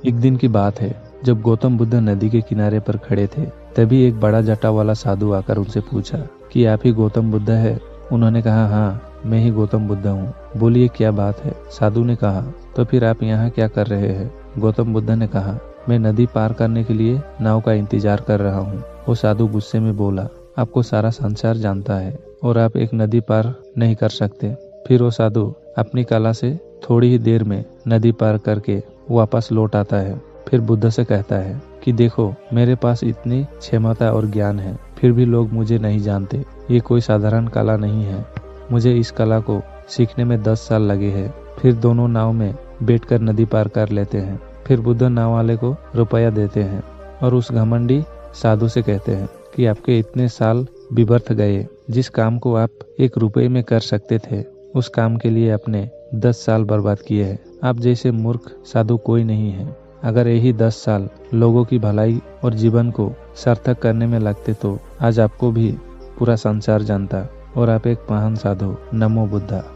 एक दिन की बात है, जब गौतम बुद्ध नदी के किनारे पर खड़े थे, तभी एक बड़ा जटा वाला साधु आकर उनसे पूछा कि आप ही गौतम बुद्ध है? उन्होंने कहा, हाँ, मैं ही गौतम बुद्ध हूँ। बोलिए, क्या बात है? साधु ने कहा, तो फिर आप यहाँ क्या कर रहे हैं? गौतम बुद्ध ने कहा, मैं नदी पार करने के लिए नाव का इंतजार कर रहा हूँ। वो साधु गुस्से में बोला, आपको सारा संसार जानता है और आप एक नदी पार नहीं कर सकते। फिर वो साधु अपनी कला से थोड़ी ही देर में नदी पार करके वापस लौट आता है। फिर बुद्ध से कहता है कि देखो, मेरे पास इतनी क्षमता और ज्ञान है, फिर भी लोग मुझे नहीं जानते। ये कोई साधारण कला नहीं है। मुझे इस कला को सीखने में 10 साल लगे हैं। फिर दोनों नाव में बैठकर नदी पार कर लेते हैं। फिर बुद्ध नाव वाले को रुपया देते हैं और उस घमंडी साधु से कहते हैं कि आपके इतने साल व्यर्थ गए। जिस काम को आप 1 रुपये में कर सकते थे, उस काम के लिए अपने 10 साल बर्बाद किए हैं। आप जैसे मूर्ख साधु कोई नहीं है। अगर यही 10 साल लोगों की भलाई और जीवन को सार्थक करने में लगते तो आज आपको भी पूरा संसार जानता और आप एक महान साधु। नमो बुद्धा।